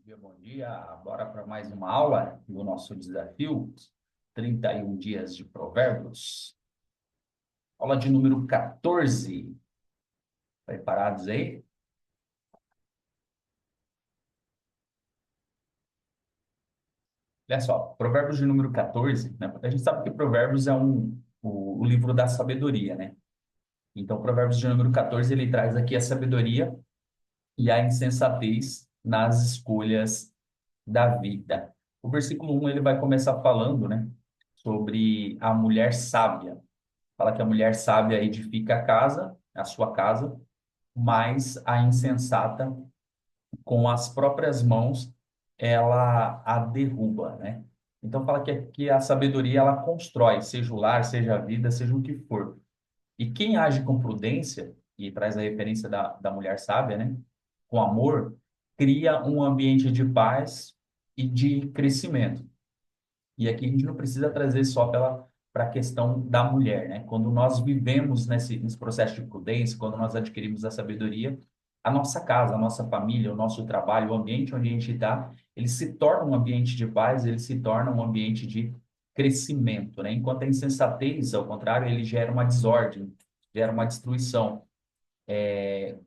dia, bom dia. Bora para mais uma aula do nosso desafio, 31 dias de provérbios. Aula de número 14. Preparados aí? Olha só, provérbios de número 14, né? A gente sabe que provérbios é o livro da sabedoria, né? Então, provérbios de número 14, ele traz aqui a sabedoria e a insensatez nas escolhas da vida. O versículo 1, ele vai começar falando, né? Sobre a mulher sábia. Fala que a mulher sábia edifica a casa, a sua casa, mas a insensata, com as próprias mãos, ela a derruba, né? Então fala que a sabedoria ela constrói, seja o lar, seja a vida, seja o que for. E quem age com prudência, e traz a referência da mulher sábia, né? Com amor, cria um ambiente de paz e de crescimento. E aqui a gente não precisa trazer só para a questão da mulher, né? Quando nós vivemos nesse processo de prudência, quando nós adquirimos a sabedoria, a nossa casa, a nossa família, o nosso trabalho, o ambiente onde a gente está, ele se torna um ambiente de paz, ele se torna um ambiente de crescimento, né? Enquanto a insensatez, ao contrário, ele gera uma desordem, gera uma destruição,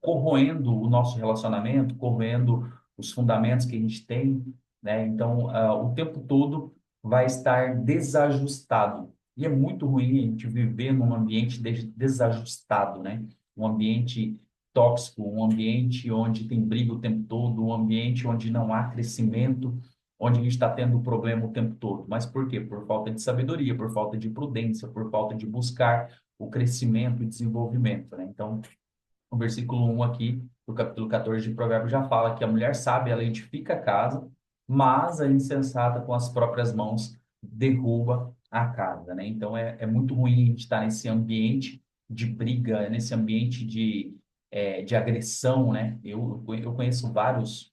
corroendo o nosso relacionamento, corroendo os fundamentos que a gente tem, né? Então, o tempo todo vai estar desajustado. E é muito ruim a gente viver num ambiente desajustado, né? Um ambiente tóxico, um ambiente onde tem briga o tempo todo, um ambiente onde não há crescimento, onde a gente está tendo problema o tempo todo. Mas por quê? Por falta de sabedoria, por falta de prudência, por falta de buscar o crescimento e desenvolvimento, né? Então, o versículo 1 aqui, do capítulo 14 de Provérbios, já fala que a mulher sábia, ela edifica a casa, mas a insensata com as próprias mãos derruba a casa, né? Então, é muito ruim a gente estar nesse ambiente de briga, nesse ambiente de agressão, né? Eu conheço vários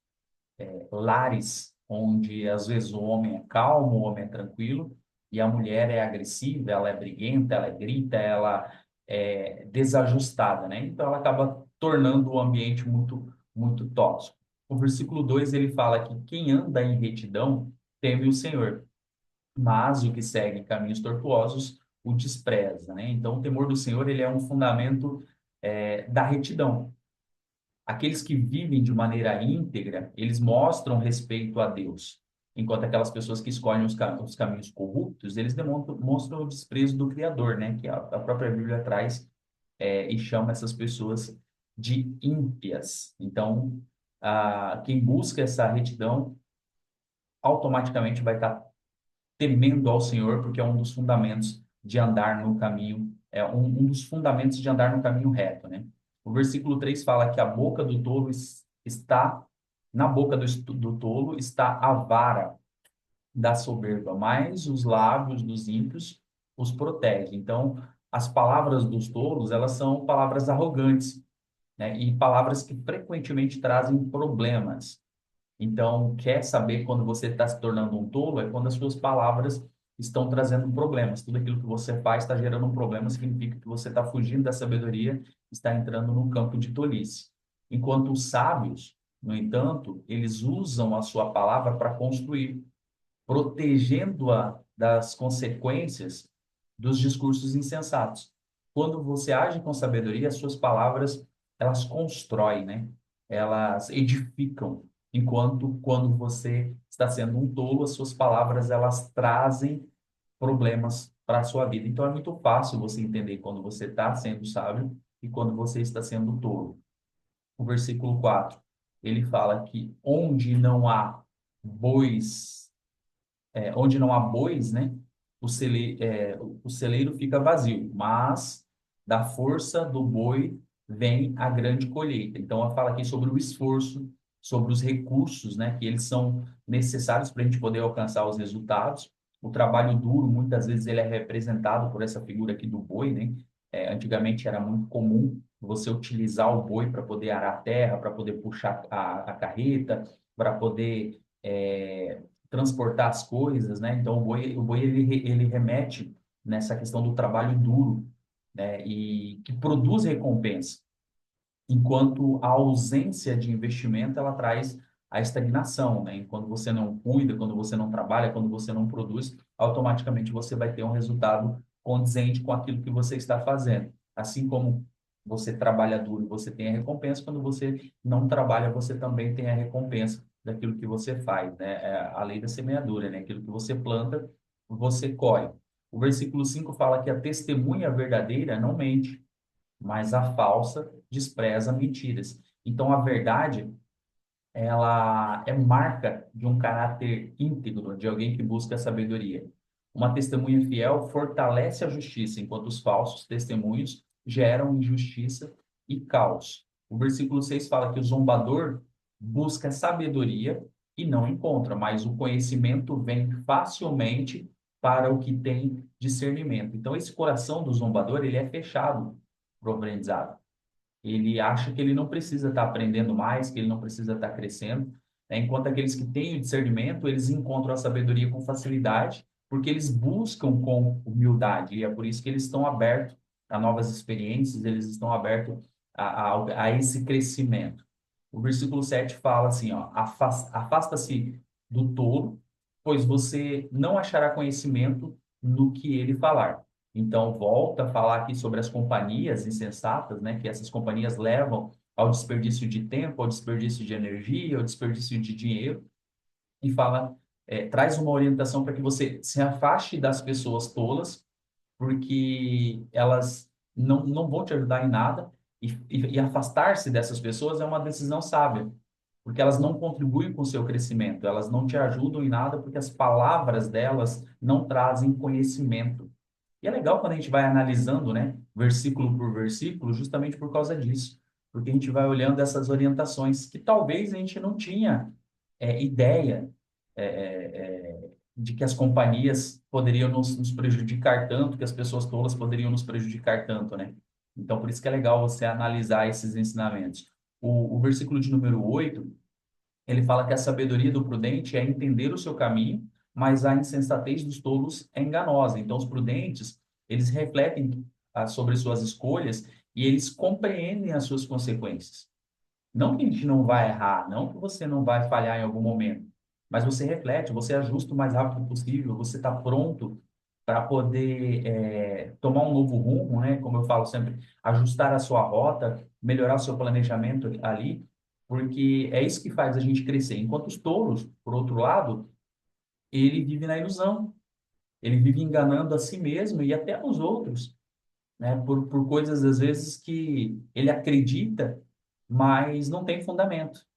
lares onde, às vezes, o homem é calmo, o homem é tranquilo, e a mulher é agressiva, ela é briguenta, ela grita, ela é desajustada, né? Então, ela acaba tornando o ambiente muito tóxico. O versículo 2 ele fala que quem anda em retidão teme o Senhor, mas o que segue caminhos tortuosos o despreza, né? Então, o temor do Senhor, ele é um fundamento da retidão. Aqueles que vivem de maneira íntegra, eles mostram respeito a Deus, enquanto aquelas pessoas que escolhem os caminhos corruptos, eles demonstram o desprezo do Criador, né? Que a própria Bíblia traz e chama essas pessoas de ímpias. Então, quem busca essa retidão automaticamente vai estar temendo ao Senhor, porque é um dos fundamentos de andar no caminho, é um dos fundamentos de andar no caminho reto, né? O versículo 3 fala que a boca do tolo está, na boca do tolo está a vara da soberba, mas os lábios dos ímpios os protege. Então, as palavras dos tolos, elas são palavras arrogantes, né? E palavras que frequentemente trazem problemas. Então, quer saber quando você está se tornando um tolo? É quando as suas palavras estão trazendo problemas. Tudo aquilo que você faz está gerando um problema, significa que você está fugindo da sabedoria, está entrando no campo de tolice. Enquanto os sábios, no entanto, eles usam a sua palavra para construir, protegendo-a das consequências dos discursos insensatos. Quando você age com sabedoria, as suas palavras, elas constroem, né? Elas edificam. Enquanto quando você está sendo um tolo, as suas palavras, elas trazem problemas para a sua vida. Então, é muito fácil você entender quando você está sendo sábio e quando você está sendo tolo. O versículo 4 ele fala que onde não há bois, né, o celeiro fica vazio, mas da força do boi vem a grande colheita. Então, ela fala aqui sobre o esforço, sobre os recursos, né, que eles são necessários para a gente poder alcançar os resultados. O trabalho duro, muitas vezes, ele é representado por essa figura aqui do boi, né? Antigamente era muito comum você utilizar o boi para poder arar a terra, para poder puxar a carreta, para poder transportar as coisas, né? Então o boi ele remete nessa questão do trabalho duro, né? E que produz recompensa, enquanto a ausência de investimento ela traz a estagnação, né? E quando você não cuida, quando você não trabalha, quando você não produz, automaticamente você vai ter um resultado condizente com aquilo que você está fazendo. Assim como você trabalha duro e você tem a recompensa, quando você não trabalha, você também tem a recompensa daquilo que você faz, né? É a lei da semeadura, né? Aquilo que você planta, você colhe. O versículo 5 fala que a testemunha verdadeira não mente, mas a falsa despreza mentiras. Então, a verdade, ela é marca de um caráter íntegro, de alguém que busca a sabedoria. Uma testemunha fiel fortalece a justiça, enquanto os falsos testemunhos geram injustiça e caos. O versículo 6 fala que o zombador busca sabedoria e não encontra, mas o conhecimento vem facilmente para o que tem discernimento. Então, esse coração do zombador, ele é fechado para o aprendizado. Ele acha que ele não precisa estar aprendendo mais, que ele não precisa estar crescendo, né? Enquanto aqueles que têm o discernimento, eles encontram a sabedoria com facilidade, porque eles buscam com humildade, e é por isso que eles estão abertos a novas experiências, eles estão abertos a esse crescimento. O versículo 7 fala assim, ó, afasta-se do tolo, pois você não achará conhecimento no que ele falar. Então, volta a falar aqui sobre as companhias insensatas, né? Que essas companhias levam ao desperdício de tempo, ao desperdício de energia, ao desperdício de dinheiro, e fala, traz uma orientação para que você se afaste das pessoas tolas, porque elas não vão te ajudar em nada, e afastar-se dessas pessoas é uma decisão sábia, porque elas não contribuem com o seu crescimento, elas não te ajudam em nada, porque as palavras delas não trazem conhecimento. E é legal quando a gente vai analisando, né, versículo por versículo, justamente por causa disso, porque a gente vai olhando essas orientações que talvez a gente não tinha ideia é, de que as companhias poderiam nos prejudicar tanto, que as pessoas tolas poderiam nos prejudicar tanto, né? Então, por isso que é legal você analisar esses ensinamentos. O versículo de número 8 ele fala que a sabedoria do prudente é entender o seu caminho, mas a insensatez dos tolos é enganosa. Então, os prudentes, eles refletem sobre suas escolhas e eles compreendem as suas consequências. Não que a gente não vai errar, não que você não vai falhar em algum momento, mas você reflete, você ajusta o mais rápido possível, você está pronto para poder tomar um novo rumo, né? Como eu falo sempre, ajustar a sua rota, melhorar o seu planejamento ali, porque é isso que faz a gente crescer. Enquanto os touros, por outro lado, ele vive na ilusão, ele vive enganando a si mesmo e até os outros, né? Por coisas, às vezes, que ele acredita, mas não tem fundamento.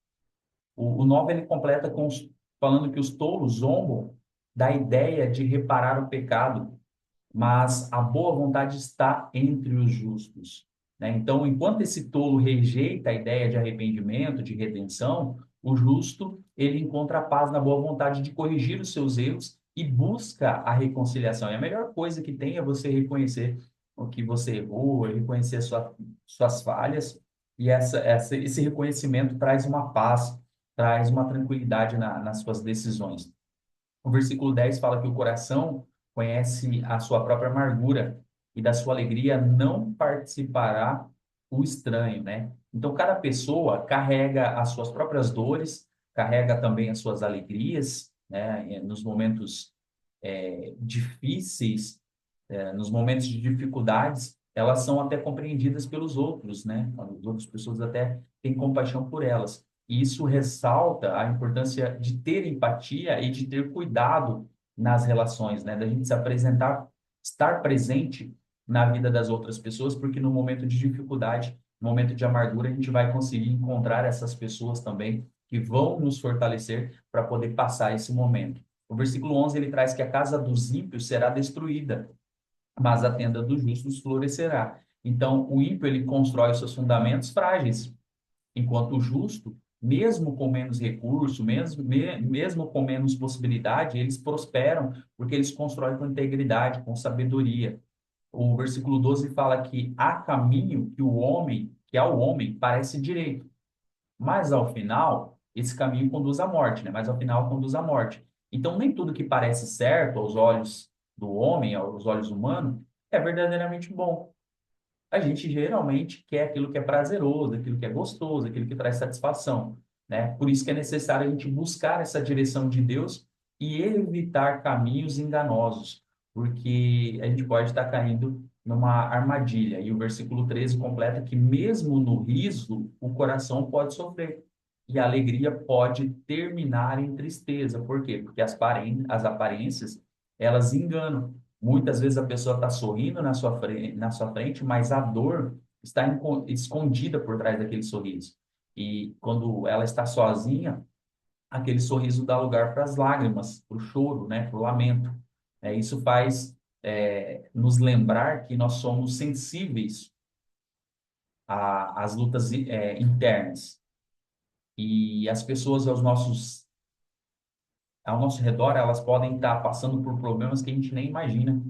O 9 ele completa falando que os tolos zombam da ideia de reparar o pecado, mas a boa vontade está entre os justos, né? Então, enquanto esse tolo rejeita a ideia de arrependimento, de redenção, o justo, ele encontra a paz na boa vontade de corrigir os seus erros e busca a reconciliação. E a melhor coisa que tem é você reconhecer o que você errou, reconhecer suas falhas, e esse reconhecimento traz uma paz, traz uma tranquilidade nas suas decisões. O versículo 10 fala que o coração conhece a sua própria amargura e da sua alegria não participará o estranho, né? Então, cada pessoa carrega as suas próprias dores, carrega também as suas alegrias, né? Nos momentos difíceis, nos momentos de dificuldades, elas são até compreendidas pelos outros, né? As outras pessoas até têm compaixão por elas. E isso ressalta a importância de ter empatia e de ter cuidado nas relações, né? Da gente se apresentar, estar presente na vida das outras pessoas, porque no momento de dificuldade, no momento de amargura, a gente vai conseguir encontrar essas pessoas também que vão nos fortalecer para poder passar esse momento. O versículo 11 ele traz que a casa dos ímpios será destruída, mas a tenda dos justos florescerá. Então, o ímpio ele constrói os seus fundamentos frágeis, enquanto o justo, mesmo com menos recurso, mesmo com menos possibilidade, eles prosperam porque eles constroem com integridade, com sabedoria. O versículo 12 fala que há caminho que ao homem parece direito, mas ao final esse caminho conduz à morte, né? Mas ao final conduz à morte. Então nem tudo que parece certo aos olhos do homem, aos olhos humanos, é verdadeiramente bom. A gente geralmente quer aquilo que é prazeroso, aquilo que é gostoso, aquilo que traz satisfação, né? Por isso que é necessário a gente buscar essa direção de Deus e evitar caminhos enganosos, porque a gente pode estar caindo numa armadilha. E o versículo 13 completa que mesmo no riso, o coração pode sofrer. E a alegria pode terminar em tristeza. Por quê? Porque as aparências, elas enganam. Muitas vezes a pessoa está sorrindo na sua frente, mas a dor está escondida por trás daquele sorriso. E quando ela está sozinha, aquele sorriso dá lugar para as lágrimas, para o choro, né, para o lamento. Isso faz nos lembrar que nós somos sensíveis às lutas internas. E as pessoas ao nosso redor, elas podem estar passando por problemas que a gente nem imagina.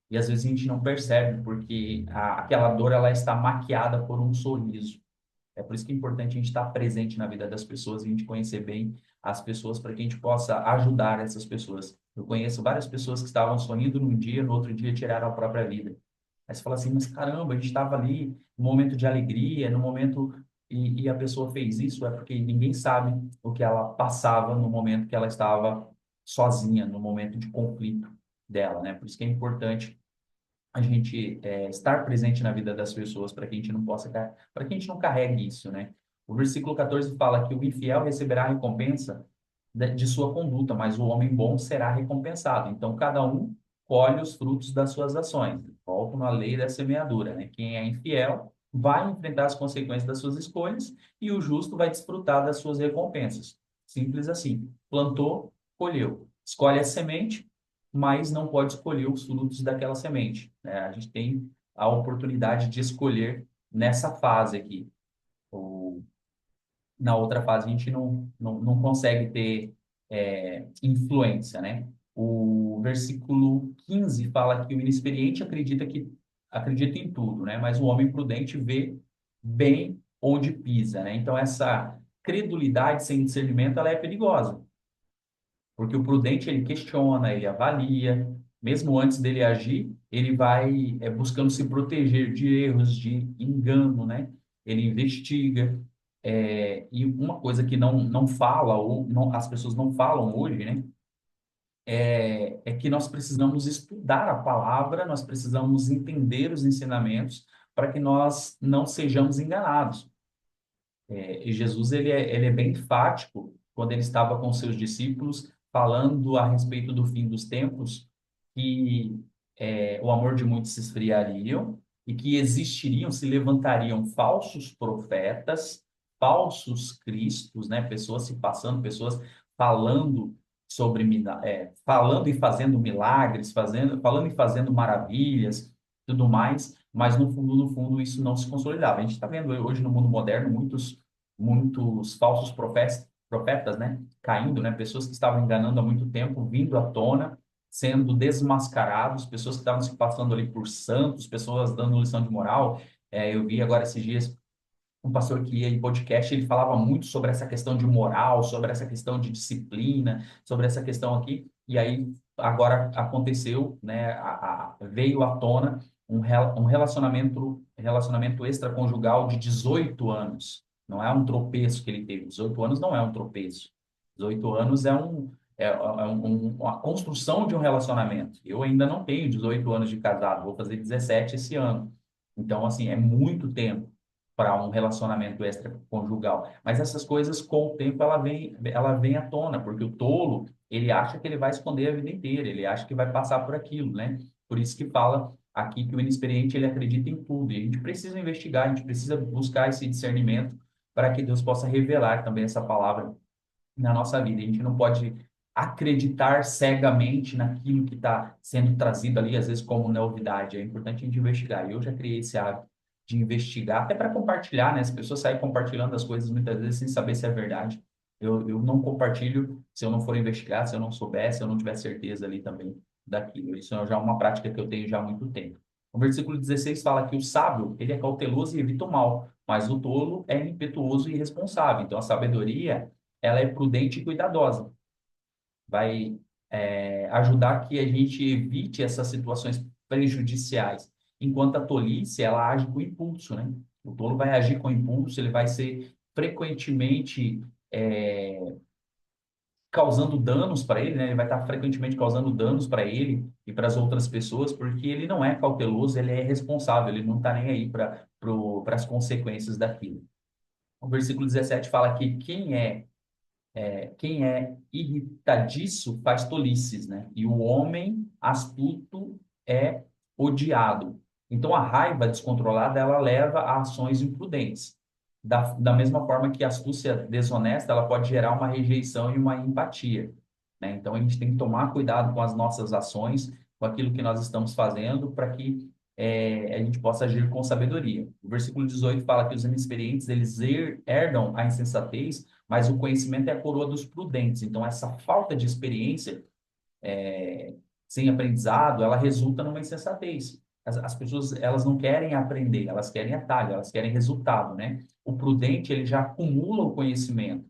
E às vezes a gente não percebe, porque aquela dor ela está maquiada por um sorriso. É por isso que é importante a gente estar presente na vida das pessoas e a gente conhecer bem as pessoas para que a gente possa ajudar essas pessoas. Eu conheço várias pessoas que estavam sorrindo num dia, no outro dia tiraram a própria vida. Aí você fala assim, mas caramba, a gente estava ali no momento de alegria, no momento e a pessoa fez isso, é porque ninguém sabe o que ela passava no momento que ela estava sozinha, no momento de conflito dela, né? Por isso que é importante a gente estar presente na vida das pessoas para que a gente não possa, para que a gente não carregue isso, né? O versículo 14 fala que o infiel receberá a recompensa de sua conduta, mas o homem bom será recompensado. Então, cada um colhe os frutos das suas ações. Volto na lei da semeadura, né? Quem é infiel vai enfrentar as consequências das suas escolhas e o justo vai desfrutar das suas recompensas. Simples assim. Plantou, colheu. Escolhe a semente, mas não pode escolher os frutos daquela semente, né? A gente tem a oportunidade de escolher nessa fase aqui. Ou na outra fase a gente não consegue ter influência, né? O versículo 15 fala que o inexperiente acredita em tudo, né? Mas o homem prudente vê bem onde pisa, né? Então essa credulidade sem discernimento ela é perigosa. Porque o prudente, ele questiona, ele avalia, mesmo antes dele agir, ele vai buscando se proteger de erros, de engano, né? Ele investiga. E uma coisa que não fala, ou as pessoas não falam hoje, né? É que nós precisamos estudar a palavra, nós precisamos entender os ensinamentos para que nós não sejamos enganados. E Jesus ele é bem enfático quando ele estava com seus discípulos falando a respeito do fim dos tempos, que o amor de muitos se esfriariam e que existiriam, se levantariam falsos profetas, falsos cristos, né? Pessoas se passando, pessoas falando falando e fazendo milagres, falando e fazendo maravilhas, tudo mais, mas no fundo, isso não se consolidava. A gente está vendo hoje no mundo moderno muitos falsos profetas, né, caindo, né, pessoas que estavam enganando há muito tempo, vindo à tona, sendo desmascarados, pessoas que estavam se passando ali por santos, pessoas dando lição de moral. Eu vi agora esses dias um pastor que ia em podcast, ele falava muito sobre essa questão de moral, sobre essa questão de disciplina, sobre essa questão aqui, e aí agora aconteceu, né, veio à tona um relacionamento extraconjugal de 18 anos. Não é um tropeço que ele teve. 18 anos não é um tropeço. 18 anos uma construção de um relacionamento. Eu ainda não tenho 18 anos de casado, vou fazer 17 esse ano. Então, assim, é muito tempo para um relacionamento extraconjugal. Mas essas coisas, com o tempo, ela vem à tona, porque o tolo, ele acha que ele vai esconder a vida inteira, ele acha que vai passar por aquilo, né? Por isso que fala aqui que o inexperiente, ele acredita em tudo. E a gente precisa investigar, a gente precisa buscar esse discernimento para que Deus possa revelar também essa palavra na nossa vida. A gente não pode acreditar cegamente naquilo que está sendo trazido ali, às vezes como novidade. É importante a gente investigar. E eu já criei esse hábito de investigar, até para compartilhar, né? As pessoas saem compartilhando as coisas muitas vezes sem saber se é verdade. Eu não compartilho se eu não for investigar, se eu não souber, se eu não tiver certeza ali também daquilo. Isso é já uma prática que eu tenho já há muito tempo. O versículo 16 fala que o sábio, ele é cauteloso e evita o mal, mas o tolo é impetuoso e irresponsável. Então, a sabedoria, ela é prudente e cuidadosa. Vai ajudar que a gente evite essas situações prejudiciais. Enquanto a tolice, ela age com impulso, né? O tolo vai agir com impulso, ele vai ser frequentemente causando danos para ele, né? Ele vai estar frequentemente causando danos para ele e para as outras pessoas, porque ele não é cauteloso, ele é responsável, ele não está nem aí para as consequências daquilo. O versículo 17 fala que quem é irritadiço faz tolices, né? E o homem astuto é odiado. Então, a raiva descontrolada, ela leva a ações imprudentes. Da mesma forma que a astúcia desonesta, ela pode gerar uma rejeição e uma empatia, né? Então, a gente tem que tomar cuidado com as nossas ações, com aquilo que nós estamos fazendo, para que a gente possa agir com sabedoria. O versículo 18 fala que os inexperientes, eles herdam a insensatez, mas o conhecimento é a coroa dos prudentes. Então, essa falta de experiência, sem aprendizado, ela resulta numa insensatez. As pessoas, elas não querem aprender, elas querem atalho, elas querem resultado, né? O prudente, ele já acumula o conhecimento,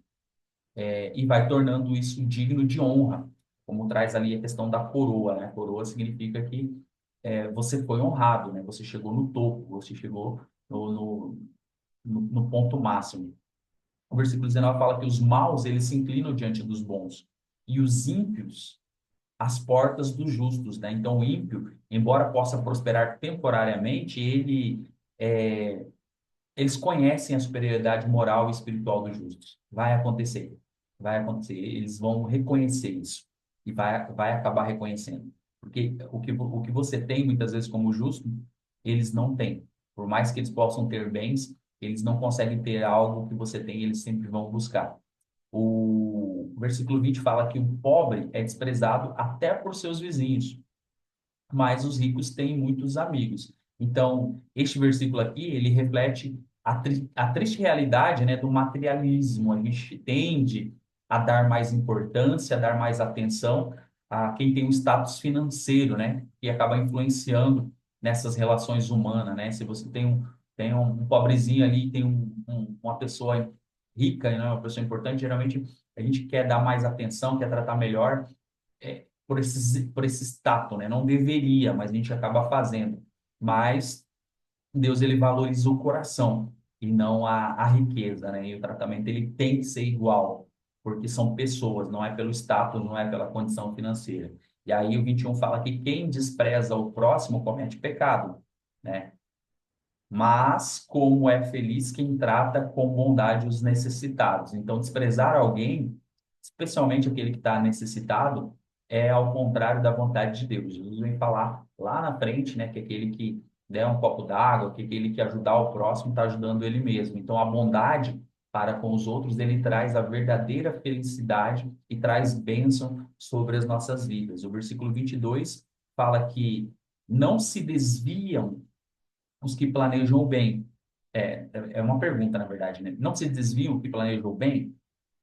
e vai tornando isso digno de honra, como traz ali a questão da coroa, né? Coroa significa que você foi honrado, né? Você chegou no topo, você chegou no ponto máximo. O versículo 19 fala que os maus, eles se inclinam diante dos bons, e os ímpios, as portas dos justos, né? Então, o ímpio, embora possa prosperar temporariamente, é, eles conhecem a superioridade moral e espiritual dos justos. Vai acontecer, eles vão reconhecer isso, e vai acabar reconhecendo. Porque o que você tem, muitas vezes, como justo, eles não têm. Por mais que eles possam ter bens, eles não conseguem ter algo que você tem, eles sempre vão buscar. O versículo 20 fala que o pobre é desprezado até por seus vizinhos, mas os ricos têm muitos amigos. Então, este versículo aqui, ele reflete a triste realidade, né, do materialismo. A gente tende a dar mais importância, a dar mais atenção a quem tem um status financeiro, né, que acaba influenciando nessas relações humanas, né? Se você tem um pobrezinho ali, tem uma pessoa rica, né, uma pessoa importante, geralmente a gente quer dar mais atenção, quer tratar melhor, por esse status, né? Não deveria, mas a gente acaba fazendo. Mas Deus, ele valoriza o coração e não a riqueza, né? E o tratamento, ele tem que ser igual, porque são pessoas, não é pelo status, não é pela condição financeira. E aí o 21 fala que quem despreza o próximo comete pecado, né? Mas como é feliz quem trata com bondade os necessitados. Então, desprezar alguém, especialmente aquele que está necessitado, é ao contrário da vontade de Deus. Jesus vem falar lá na frente, né, que aquele que der um copo d'água, que aquele que ajudar o próximo está ajudando ele mesmo. Então, a bondade para com os outros, ele traz a verdadeira felicidade e traz bênção sobre as nossas vidas. O versículo 22 fala que não se desviam os que planejam o bem. É uma pergunta, na verdade, né? Não se desviam os que planejam o bem,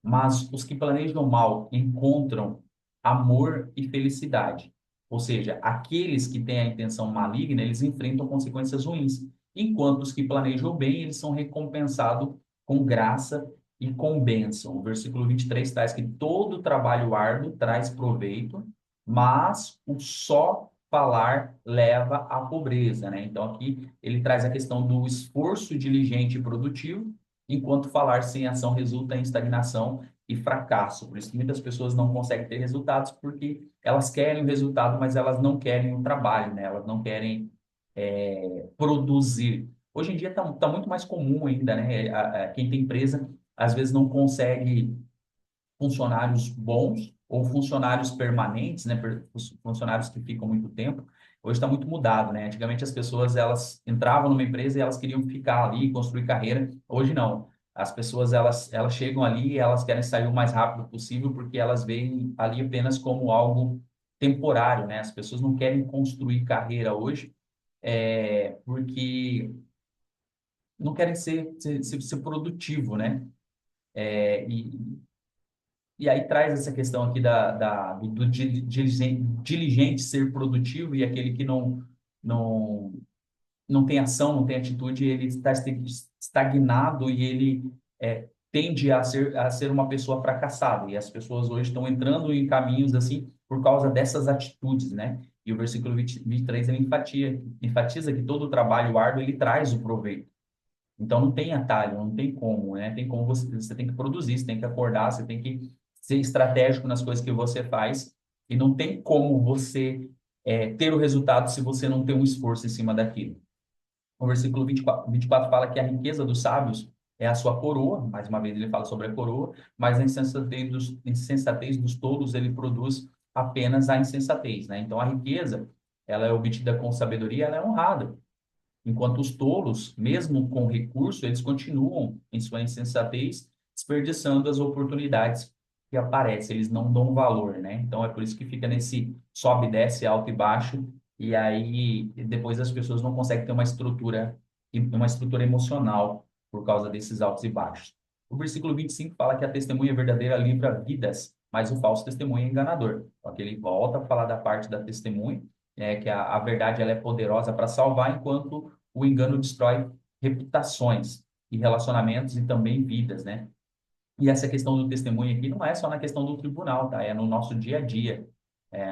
mas os que planejam o mal encontram amor e felicidade. Ou seja, aqueles que têm a intenção maligna, eles enfrentam consequências ruins, enquanto os que planejam o bem, eles são recompensados com graça e com bênção. O versículo 23 traz que todo trabalho árduo traz proveito, mas o só falar leva à pobreza, né? Então aqui ele traz a questão do esforço diligente e produtivo, enquanto falar sem ação resulta em estagnação e fracasso. Por isso que muitas pessoas não conseguem ter resultados, porque elas querem o resultado, mas elas não querem o trabalho, né? Elas não querem produzir. Hoje em dia está muito mais comum ainda, né? Quem tem empresa, às vezes não consegue funcionários bons ou funcionários permanentes, né, funcionários que ficam muito tempo. Hoje está muito mudado, né? Antigamente as pessoas elas entravam numa empresa e elas queriam ficar ali, construir carreira. Hoje não. As pessoas elas chegam ali e elas querem sair o mais rápido possível porque elas veem ali apenas como algo temporário, né? As pessoas não querem construir carreira hoje, porque não querem ser produtivo, né? É, e aí traz essa questão aqui do diligente ser produtivo e aquele que não, não tem ação, não tem atitude, ele está estagnado e ele tende a ser uma pessoa fracassada. E as pessoas hoje estão entrando em caminhos assim por causa dessas atitudes, né? E o versículo 23 ele enfatiza que todo o trabalho árduo ele traz o proveito. Então não tem atalho, não tem como, né? Tem como você tem que produzir, você tem que acordar, você tem que ser estratégico nas coisas que você faz e não tem como você ter o resultado se você não tem um esforço em cima daquilo. O versículo 24 fala que a riqueza dos sábios é a sua coroa, mais uma vez ele fala sobre a coroa, mas a insensatez dos tolos ele produz apenas a insensatez, né? Então a riqueza, ela é obtida com sabedoria, ela é honrada. Enquanto os tolos, mesmo com recurso, eles continuam em sua insensatez, desperdiçando as oportunidades que aparecem, eles não dão valor, né? Então é por isso que fica nesse sobe, desce, alto e baixo, e aí depois as pessoas não conseguem ter uma estrutura emocional por causa desses altos e baixos. O versículo 25 fala que a testemunha verdadeira livra vidas, mas o falso testemunho é enganador. Então, aqui ele volta a falar da parte da testemunha, que a verdade ela é poderosa para salvar, enquanto o engano destrói reputações e relacionamentos e também vidas, né? E essa questão do testemunho aqui não é só na questão do tribunal, tá? É no nosso dia a dia,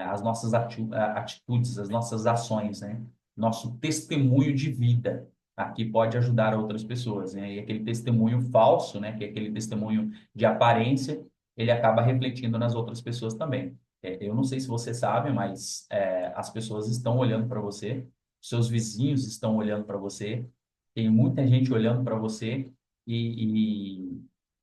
as nossas atitudes, as nossas ações, né? Nosso testemunho de vida aqui pode ajudar outras pessoas, né? E aquele testemunho falso, né? Que é aquele testemunho de aparência, ele acaba refletindo nas outras pessoas também. Eu não sei se você sabe, mas as pessoas estão olhando para você, seus vizinhos estão olhando para você, tem muita gente olhando para você e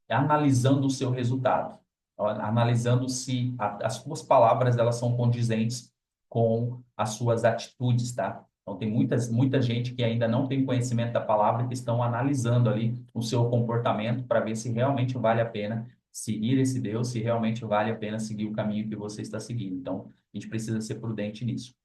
analisando o seu resultado, analisando se as suas palavras elas são condizentes com as suas atitudes, tá? Então tem muita gente que ainda não tem conhecimento da palavra que estão analisando ali o seu comportamento para ver se realmente vale a pena seguir esse Deus, se realmente vale a pena seguir o caminho que você está seguindo. Então, a gente precisa ser prudente nisso.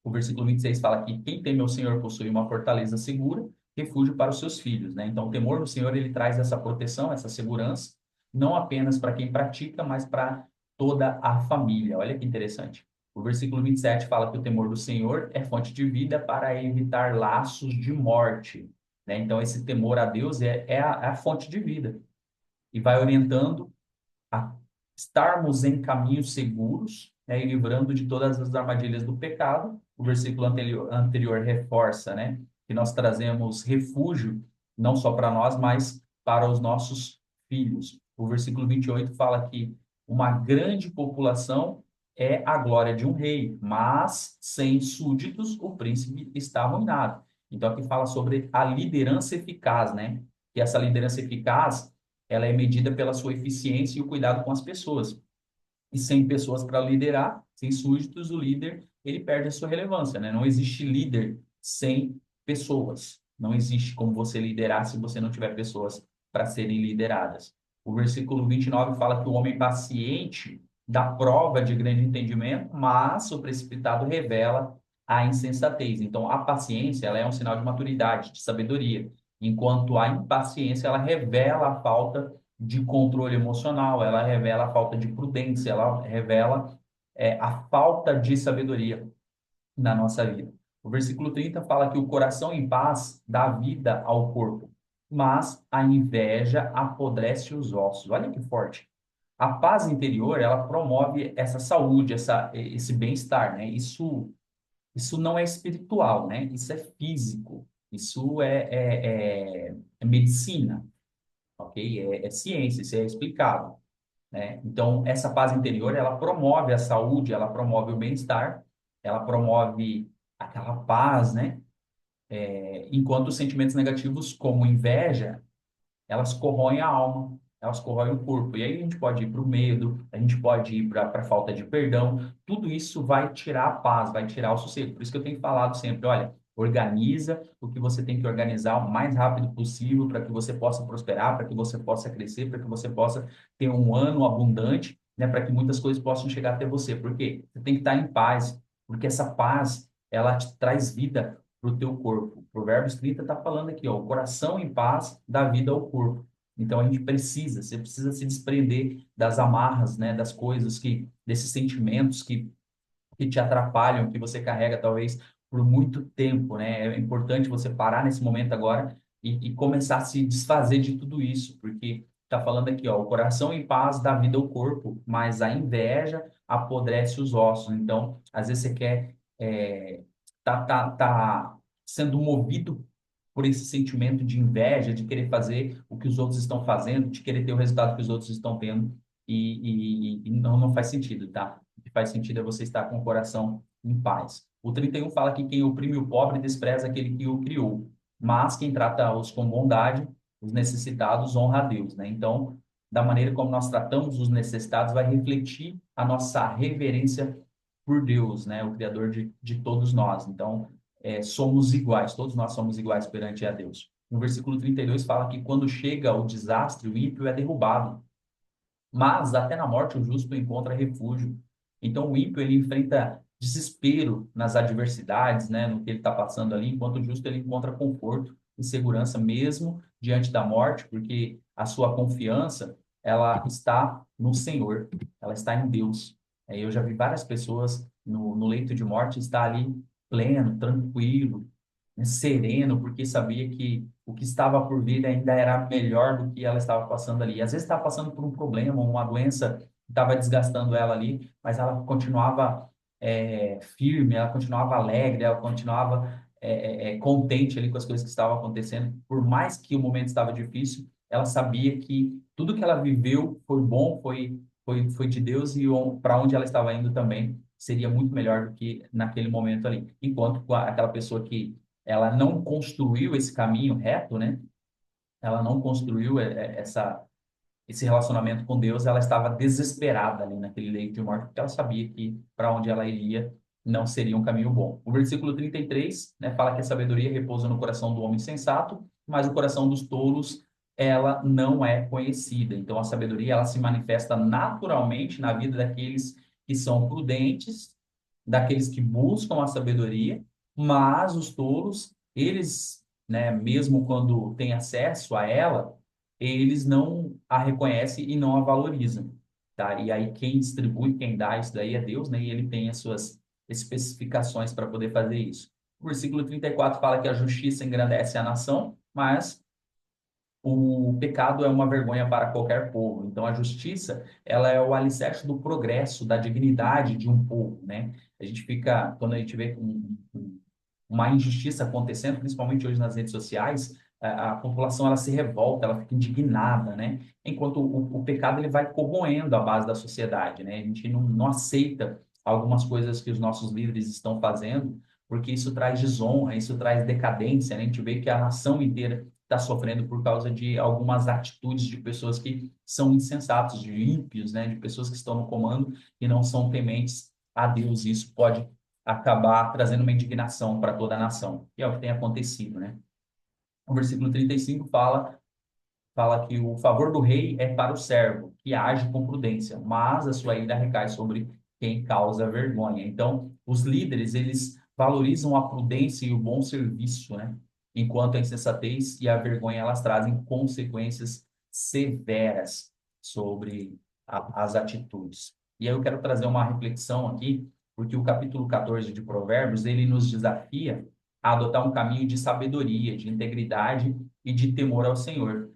O versículo 26 fala que quem teme ao Senhor possui uma fortaleza segura, refúgio para os seus filhos, né? Então, o temor do Senhor, ele traz essa proteção, essa segurança, não apenas para quem pratica, mas para toda a família. Olha que interessante. O versículo 27 fala que o temor do Senhor é fonte de vida para evitar laços de morte, né? Então, esse temor a Deus é a fonte de vida e vai orientando a estarmos em caminhos seguros, né, e livrando de todas as armadilhas do pecado. O versículo anterior reforça, né, que nós trazemos refúgio não só para nós, mas para os nossos filhos. O versículo 28 fala que uma grande população é a glória de um rei, mas sem súditos o príncipe está arruinado. Então aqui fala sobre a liderança eficaz, né? Que essa liderança eficaz ela é medida pela sua eficiência e o cuidado com as pessoas. E sem pessoas para liderar, sem súditos, o líder ele perde a sua relevância, né? Não existe líder sem pessoas. Não existe como você liderar se você não tiver pessoas para serem lideradas. O versículo 29 fala que o homem paciente dá prova de grande entendimento, mas o precipitado revela a insensatez. Então, a paciência ela é um sinal de maturidade, de sabedoria, enquanto a impaciência ela revela a falta de controle emocional, ela revela a falta de prudência, ela revela a falta de sabedoria na nossa vida. O versículo 30 fala que o coração em paz dá vida ao corpo, mas a inveja apodrece os ossos. Olha que forte. A paz interior, ela promove essa saúde, esse bem-estar, né? Isso não é espiritual, né? Isso é físico, isso é medicina, ok? É ciência, isso é explicado, né? Então, essa paz interior, ela promove a saúde, ela promove o bem-estar, ela promove aquela paz, né? Enquanto os sentimentos negativos, como inveja, elas corroem a alma, elas corroem o corpo. E aí a gente pode ir para o medo, a gente pode ir para a falta de perdão. Tudo isso vai tirar a paz, vai tirar o sossego. Por isso que eu tenho falado sempre, olha, organiza o que você tem que organizar o mais rápido possível para que você possa prosperar, para que você possa crescer, para que você possa ter um ano abundante, né, para que muitas coisas possam chegar até você. Por quê? Você tem que estar em paz, porque essa paz, ela te traz vida para o teu corpo. Provérbios 30 está falando aqui, ó, o coração em paz dá vida ao corpo. Então a gente precisa, você precisa se desprender das amarras, né, das coisas desses sentimentos que te atrapalham, que você carrega talvez por muito tempo, né? É importante você parar nesse momento agora e começar a se desfazer de tudo isso, porque está falando aqui, ó, o coração em paz dá vida ao corpo, mas a inveja apodrece os ossos. Então, às vezes você quer tá sendo movido por esse sentimento de inveja, de querer fazer o que os outros estão fazendo, de querer ter o resultado que os outros estão tendo, e não faz sentido, tá? O que faz sentido é você estar com o coração em paz. O 31 fala que quem oprime o pobre despreza aquele que o criou, mas quem trata-os com bondade, os necessitados, honra a Deus, né? Então, da maneira como nós tratamos os necessitados, vai refletir a nossa reverência por Deus, né? O Criador de todos nós. Então, somos iguais, todos nós somos iguais perante a Deus. No versículo 32 fala que quando chega o desastre, o ímpio é derrubado, mas até na morte o justo encontra refúgio. Então o ímpio ele enfrenta desespero nas adversidades, né, no que ele está passando ali, enquanto o justo ele encontra conforto e segurança mesmo diante da morte, porque a sua confiança ela está no Senhor, ela está em Deus. Eu já vi várias pessoas no leito de morte estar ali pleno, tranquilo, né, sereno, porque sabia que o que estava por vir ainda era melhor do que ela estava passando ali. Às vezes estava passando por um problema, uma doença que estava desgastando ela ali, mas ela continuava firme, ela continuava alegre, ela continuava contente ali com as coisas que estavam acontecendo. Por mais que o momento estava difícil, ela sabia que tudo que ela viveu foi bom, foi de Deus e para onde ela estava indo também seria muito melhor do que naquele momento ali. Enquanto aquela pessoa que ela não construiu esse caminho reto, né? Ela não construiu esse relacionamento com Deus, ela estava desesperada ali naquele leito de morte, porque ela sabia que para onde ela iria não seria um caminho bom. O versículo 33, né, fala que a sabedoria repousa no coração do homem sensato, mas o coração dos tolos, ela não é conhecida. Então, a sabedoria, ela se manifesta naturalmente na vida daqueles que são prudentes, daqueles que buscam a sabedoria, mas os tolos, eles, né, mesmo quando têm acesso a ela, eles não a reconhecem e não a valorizam, tá? E aí quem distribui, quem dá isso daí é Deus, né? E ele tem as suas especificações para poder fazer isso. O versículo 34 fala que a justiça engrandece a nação, mas o pecado é uma vergonha para qualquer povo. Então, a justiça, ela é o alicerce do progresso, da dignidade de um povo, né? A gente fica, quando a gente vê uma injustiça acontecendo, principalmente hoje nas redes sociais, a população ela se revolta, ela fica indignada, né? Enquanto o pecado ele vai corroendo a base da sociedade, né? A gente não aceita algumas coisas que os nossos líderes estão fazendo, porque isso traz desonra, isso traz decadência, né? A gente vê que a nação inteira está sofrendo por causa de algumas atitudes de pessoas que são insensatos, de ímpios, né? De pessoas que estão no comando e não são tementes a Deus. E isso pode acabar trazendo uma indignação para toda a nação. E é o que tem acontecido, né? O versículo 35 fala que o favor do rei é para o servo, que age com prudência, mas a sua ira recai sobre quem causa vergonha. Então, os líderes, eles valorizam a prudência e o bom serviço, né? Enquanto a insensatez e a vergonha, elas trazem consequências severas sobre as atitudes. E aí eu quero trazer uma reflexão aqui, porque o capítulo 14 de Provérbios, ele nos desafia a adotar um caminho de sabedoria, de integridade e de temor ao Senhor.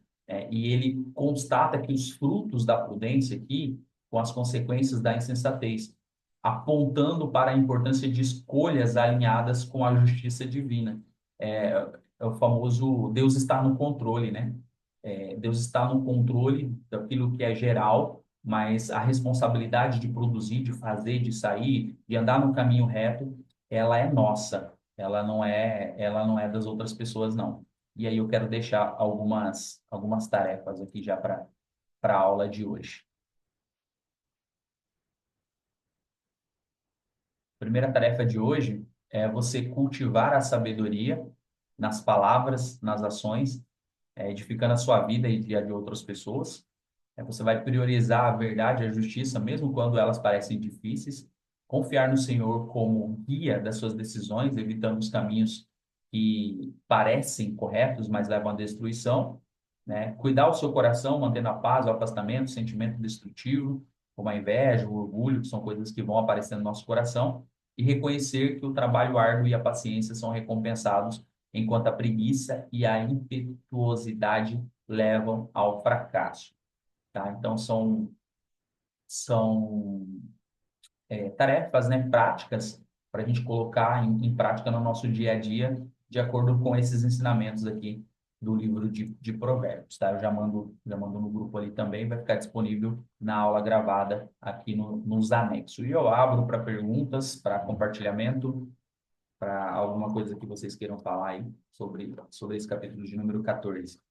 E ele constata que os frutos da prudência aqui, com as consequências da insensatez, apontando para a importância de escolhas alinhadas com a justiça divina. É o famoso Deus está no controle, né? Deus está no controle daquilo que é geral, mas a responsabilidade de produzir, de fazer, de sair, de andar no caminho reto, ela é nossa. Ela não é das outras pessoas, não. E aí eu quero deixar algumas tarefas aqui já para a aula de hoje. A primeira tarefa de hoje é você cultivar a sabedoria nas palavras, nas ações, edificando a sua vida e a de outras pessoas. Você vai priorizar a verdade e a justiça, mesmo quando elas parecem difíceis. Confiar no Senhor como guia das suas decisões, evitando os caminhos que parecem corretos, mas levam à destruição, né? Cuidar o seu coração, mantendo a paz, o afastamento, o sentimento destrutivo, como a inveja, o orgulho, que são coisas que vão aparecer no nosso coração, e reconhecer que o trabalho árduo e a paciência são recompensados, enquanto a preguiça e a impetuosidade levam ao fracasso, tá? Então, são tarefas, né, práticas para a gente colocar em prática no nosso dia a dia de acordo com esses ensinamentos aqui do livro de Provérbios, tá? Eu já mando no grupo ali também, vai ficar disponível na aula gravada aqui nos anexos. E eu abro para perguntas, para compartilhamento, para alguma coisa que vocês queiram falar aí sobre esse capítulo de número 14.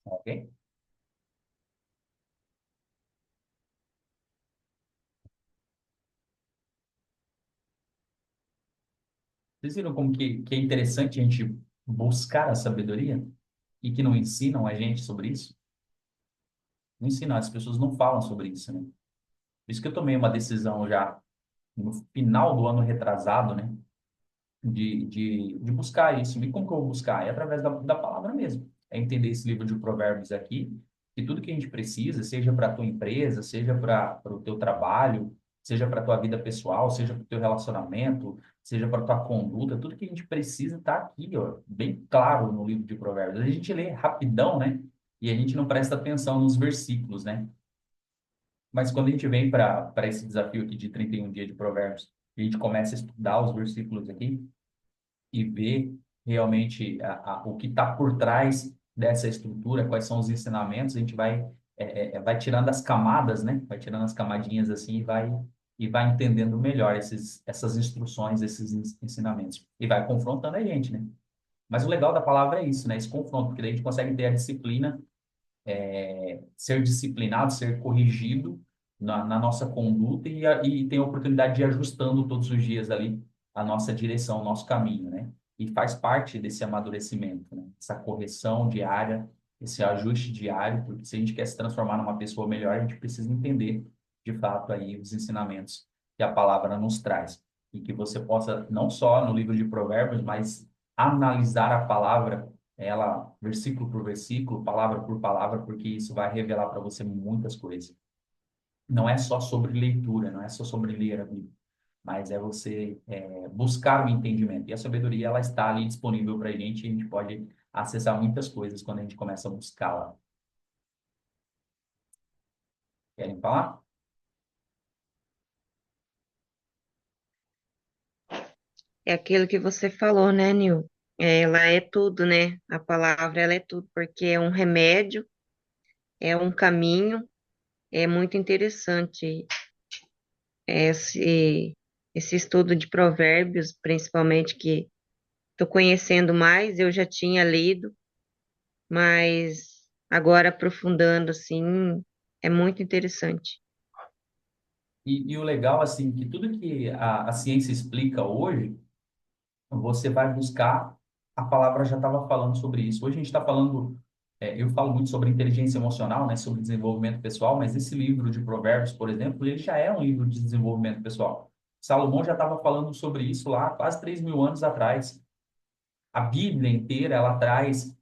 Ok? Vocês viram como que é interessante a gente buscar a sabedoria e que não ensinam a gente sobre isso? Não ensinam, as pessoas não falam sobre isso, né? Por isso que eu tomei uma decisão já no final do ano retrasado, né? De buscar isso. E como que eu vou buscar? É através da palavra mesmo. É entender esse livro de Provérbios aqui, que tudo que a gente precisa, seja para a tua empresa, seja para o teu trabalho, seja para a tua vida pessoal, seja para o teu relacionamento, seja para a tua conduta, tudo que a gente precisa está aqui, ó, bem claro no livro de Provérbios. A gente lê rapidão, né? E a gente não presta atenção nos versículos, né? Mas quando a gente vem para esse desafio aqui de 31 dias de Provérbios, e a gente começa a estudar os versículos aqui, e ver realmente o que está por trás dessa estrutura, quais são os ensinamentos, a gente vai tirando as camadas, né? Vai tirando as camadinhas assim e vai entendendo melhor essas instruções, esses ensinamentos. E vai confrontando a gente, né? Mas o legal da palavra é isso, né? Esse confronto, porque daí a gente consegue ter a disciplina, ser disciplinado, ser corrigido na nossa conduta e tem a oportunidade de ir ajustando todos os dias ali a nossa direção, o nosso caminho, né? E faz parte desse amadurecimento, né? Essa correção diária, esse ajuste diário, porque se a gente quer se transformar numa pessoa melhor, a gente precisa entender, de fato, aí os ensinamentos que a palavra nos traz. E que você possa, não só no livro de Provérbios, mas analisar a palavra ela versículo por versículo, palavra por palavra, porque isso vai revelar para você muitas coisas. Não é só sobre leitura, não é só sobre ler a Bíblia, mas é você buscar o entendimento. E a sabedoria, ela está ali disponível para a gente e a gente pode acessar muitas coisas quando a gente começa a buscá-la. Querem falar? É aquilo que você falou, né, Nil? Ela é tudo, né? A palavra, ela é tudo, porque é um remédio, é um caminho, é muito interessante esse, esse estudo de provérbios, principalmente que estou conhecendo mais, eu já tinha lido, mas agora aprofundando, assim, é muito interessante. E o legal, assim, que tudo que a ciência explica hoje, você vai buscar, a palavra já estava falando sobre isso. Hoje a gente está falando, eu falo muito sobre inteligência emocional, né, sobre desenvolvimento pessoal, mas esse livro de Provérbios, por exemplo, ele já é um livro de desenvolvimento pessoal. Salomão já estava falando sobre isso lá quase 3.000 anos atrás. A Bíblia inteira, ela traz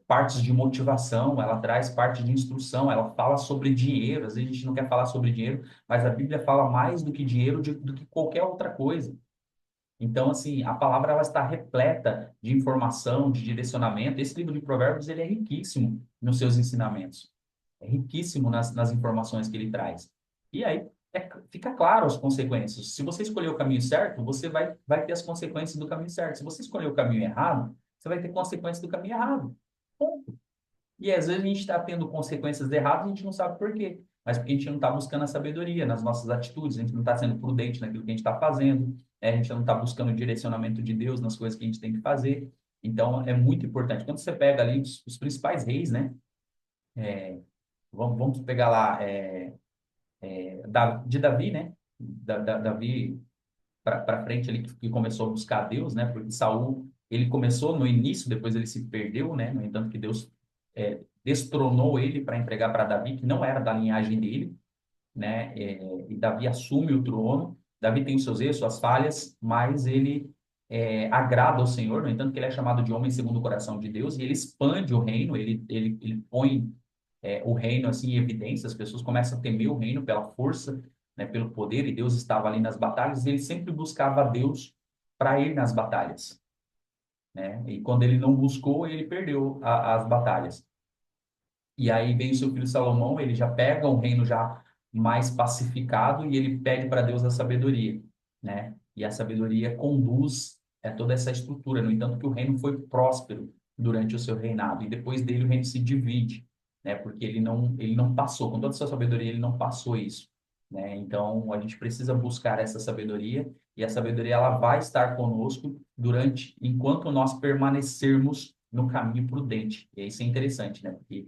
partes de motivação, ela traz parte de instrução, ela fala sobre dinheiro. Às vezes a gente não quer falar sobre dinheiro, mas a Bíblia fala mais do que dinheiro, do que qualquer outra coisa. Então, assim, a palavra ela está repleta de informação, de direcionamento. Esse livro de Provérbios ele é riquíssimo nos seus ensinamentos, é riquíssimo nas informações que ele traz. E aí fica claro as consequências. Se você escolher o caminho certo, você vai ter as consequências do caminho certo. Se você escolher o caminho errado, você vai ter consequências do caminho errado. Ponto. E às vezes a gente está tendo consequências erradas e a gente não sabe por quê. Mas porque a gente não está buscando a sabedoria nas nossas atitudes, a gente não está sendo prudente naquilo que a gente está fazendo, a gente não está buscando o direcionamento de Deus nas coisas que a gente tem que fazer. Então, é muito importante. Quando você pega ali os principais reis, né? Vamos pegar lá de Davi, né? Davi para frente ali que começou a buscar Deus, né? Porque Saul ele começou no início, depois ele se perdeu, né? No entanto que Deus destronou ele para entregar para Davi, que não era da linhagem dele, né? E Davi assume o trono. Davi tem os seus erros, suas falhas, mas ele agrada ao Senhor, no entanto que ele é chamado de homem segundo o coração de Deus e ele expande o reino, ele põe o reino assim em evidência, as pessoas começam a temer o reino pela força, né, pelo poder, e Deus estava ali nas batalhas, e ele sempre buscava Deus para ir nas batalhas, né? E quando ele não buscou, ele perdeu as batalhas. E aí vem o seu filho Salomão, ele já pega um reino já mais pacificado e ele pede para Deus a sabedoria, né? E a sabedoria conduz toda essa estrutura. No entanto, que o reino foi próspero durante o seu reinado e depois dele o reino se divide, né? Porque ele não passou, com toda a sua sabedoria, ele não passou isso, né? Então, a gente precisa buscar essa sabedoria e a sabedoria ela vai estar conosco enquanto nós permanecermos no caminho prudente. E isso é interessante, né? Porque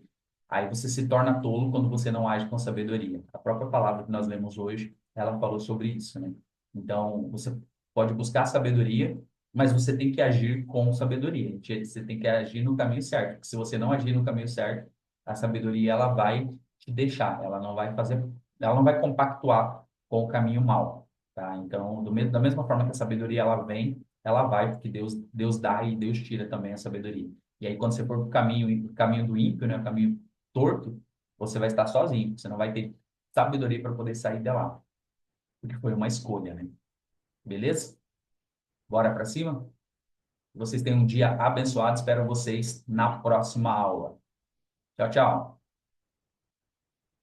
aí você se torna tolo quando você não age com sabedoria. A própria palavra que nós lemos hoje, ela falou sobre isso, né? Então, você pode buscar sabedoria, mas você tem que agir com sabedoria. Você tem que agir no caminho certo. Porque se você não agir no caminho certo, a sabedoria ela vai te deixar, ela não vai compactuar com o caminho mal, tá? Então, da mesma forma que a sabedoria ela vem, ela vai, porque Deus dá e Deus tira também a sabedoria. E aí, quando você for para o caminho do ímpio, né, o caminho torto, você vai estar sozinho. Você não vai ter sabedoria para poder sair de lá, porque foi uma escolha, né? Beleza? Bora para cima? Vocês tenham um dia abençoado. Espero vocês na próxima aula. Tchau, tchau.